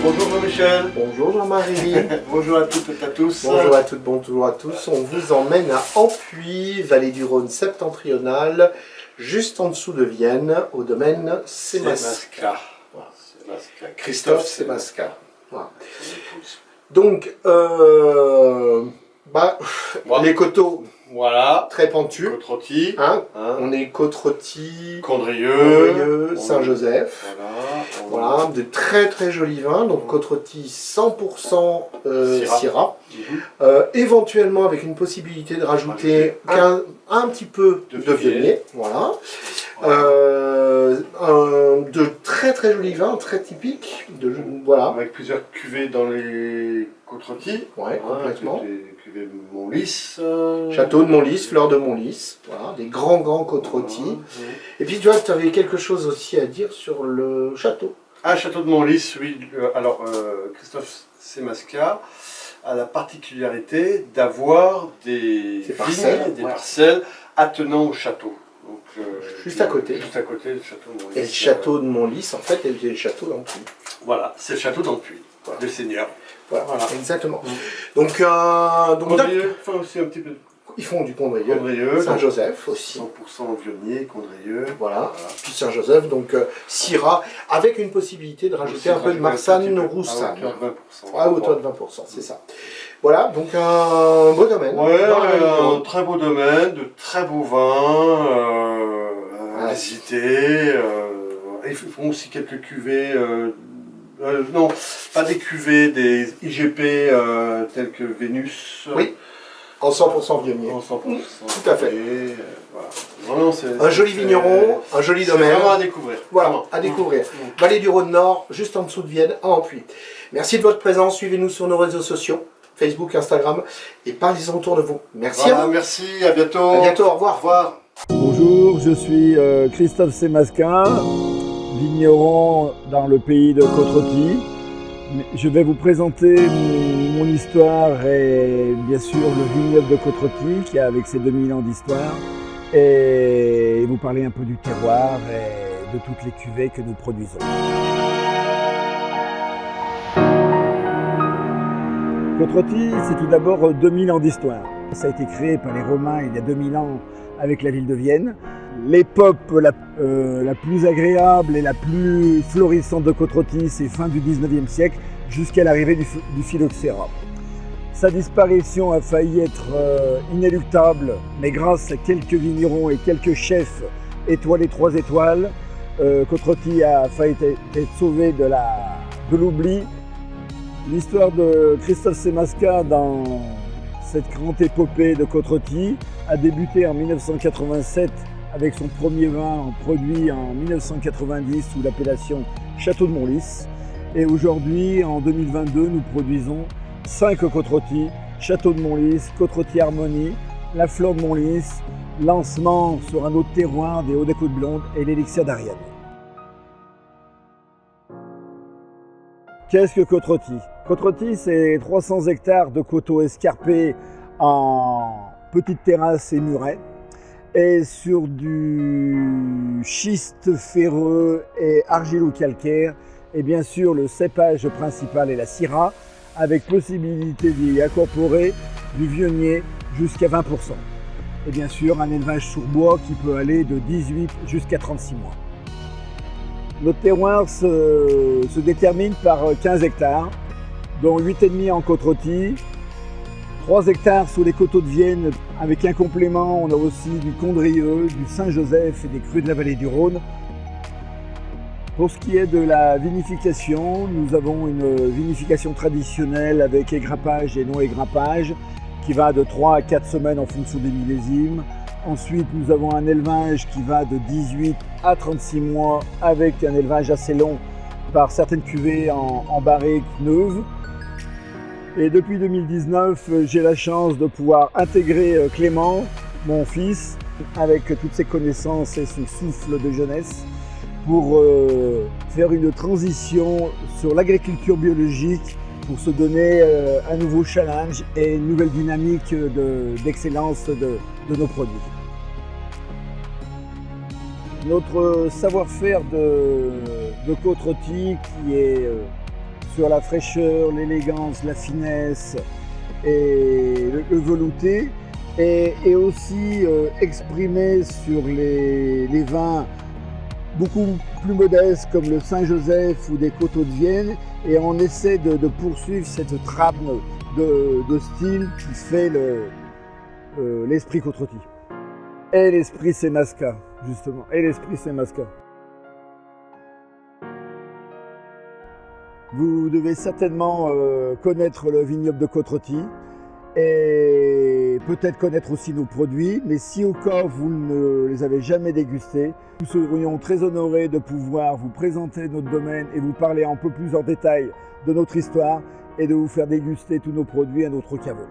Bonjour Jean-Michel. Bonjour Jean-Marie. Bonjour à toutes et à tous. Bonjour à toutes, bonjour à tous. On vous emmène à Ampuis, vallée du Rhône septentrionale, juste en dessous de Vienne, au domaine Semasca. Voilà. Christophe Semasca. Voilà. Donc, les coteaux, voilà, très pentus. Côte-Rôtie, Hein. On est Côte-Rôtie, Condrieu, Saint-Joseph. Voilà, de très très jolis vins. Donc Côte-Rôtie 100% Syrah. Éventuellement avec une possibilité de rajouter un petit peu de Viognier. Voilà. De très très jolis vins, très typiques. Voilà. Avec plusieurs cuvées dans les Côte-Rôtie. Ouais, complètement. Des cuvées Montlis. Château de Montlis, fleur de Montlis. Voilà, des grands Côte-Rôtie. Et puis tu vois, tu avais quelque chose aussi à dire sur le château. Ah, château de Montlis, oui. Alors, Christophe Semasca a la particularité d'avoir des parcelles attenant au château. Donc, juste à côté. Juste à côté du château de Montlis. Et le château de Montlis, en fait, c'est le château d'Ampuis. Voilà, c'est le château d'Ampuis, le seigneur. Voilà, exactement. Donc aussi un petit peu. Ils font du Condrieu, Saint-Joseph aussi. 100% Viognier, Condrieu. Voilà. Puis Saint-Joseph, donc Syrah, avec une possibilité de rajouter un peu de Marsanne Roussanne. À hauteur de 20%, c'est ça. Voilà, donc un beau domaine. Ouais, un très beau domaine, de très beaux vins, à visiter. Ils font aussi quelques cuvées. Non, pas des cuvées, des IGP tels que Vénus. Oui, en 100% Viognier. En 100%. Tout à fait. Voilà. Vraiment, un joli vigneron, un joli domaine. Vraiment à découvrir. Voilà, à découvrir. Vallée du Rhône Nord, juste en dessous de Vienne, à Ampuis. Merci de votre présence, suivez-nous sur nos réseaux sociaux, Facebook, Instagram, et parlez-en autour de vous. Merci à vous. Merci, à bientôt. À bientôt, au revoir. Au revoir. Bonjour, je suis Christophe Semasca, vigneron dans le pays de Côte-Rôtie. Je vais vous présenter mon histoire et bien sûr le vignoble de Côte-Rôtie qui a avec ses 2000 ans d'histoire et vous parler un peu du terroir et de toutes les cuvées que nous produisons. Côte-Rôtie, c'est tout d'abord 2000 ans d'histoire. Ça a été créé par les Romains il y a 2000 ans avec la ville de Vienne. L'époque la plus agréable et la plus florissante de Côte-Rôtie, c'est fin du 19e siècle jusqu'à l'arrivée du phylloxéra. Sa disparition a failli être inéluctable, mais grâce à quelques vignerons et quelques chefs étoilés 3 étoiles, Côte-Rôtie a failli être sauvée de l'oubli. L'histoire de Christophe Semasca dans cette grande épopée de Côte-Rôtie a débuté en 1987 avec son premier vin produit en 1990 sous l'appellation Château de Montlis. Et aujourd'hui, en 2022, nous produisons 5 Côte-Rôties, Château de Montlis, Côte-Rôtie Harmonie, la Fleur de Montlis, lancement sur un autre terroir des Hauts-des-Côtes-Blondes et l'élixir d'Ariane. Qu'est-ce que Côte-Rôtie ? Côte-Rôtie, c'est 300 hectares de coteaux escarpés en petites terrasses et murets et sur du schiste ferreux et argilo-calcaire et bien sûr le cépage principal est la Syrah avec possibilité d'y incorporer du Viognier jusqu'à 20%. Et bien sûr un élevage sur bois qui peut aller de 18 jusqu'à 36 mois. Notre terroir se détermine par 15 hectares, dont 8,5 en Côte-Rôtie, 3 hectares sous les coteaux de Vienne. Avec un complément, on a aussi du Condrieu, du Saint-Joseph et des crus de la vallée du Rhône. Pour ce qui est de la vinification, nous avons une vinification traditionnelle avec égrappage et non égrappage qui va de 3 à 4 semaines en fonction des millésimes. Ensuite, nous avons un élevage qui va de 18 à 36 mois avec un élevage assez long par certaines cuvées en barrique neuve. Et depuis 2019, j'ai la chance de pouvoir intégrer Clément, mon fils, avec toutes ses connaissances et son souffle de jeunesse, pour faire une transition sur l'agriculture biologique, pour se donner un nouveau challenge et une nouvelle dynamique d'excellence de nos produits. Notre savoir-faire de Côte-Rôtie, qui est sur la fraîcheur, l'élégance, la finesse et le velouté, et aussi exprimé sur les vins beaucoup plus modestes comme le Saint-Joseph ou des Coteaux de Vienne, et on essaie de poursuivre cette trame de style qui fait l'esprit Côte-Rôtie. Et l'esprit Semasca, justement, et l'esprit Semasca. Vous devez certainement connaître le vignoble de Côte-Rôtie et peut-être connaître aussi nos produits, mais si au cas vous ne les avez jamais dégustés, nous serions très honorés de pouvoir vous présenter notre domaine et vous parler un peu plus en détail de notre histoire et de vous faire déguster tous nos produits à notre caveau.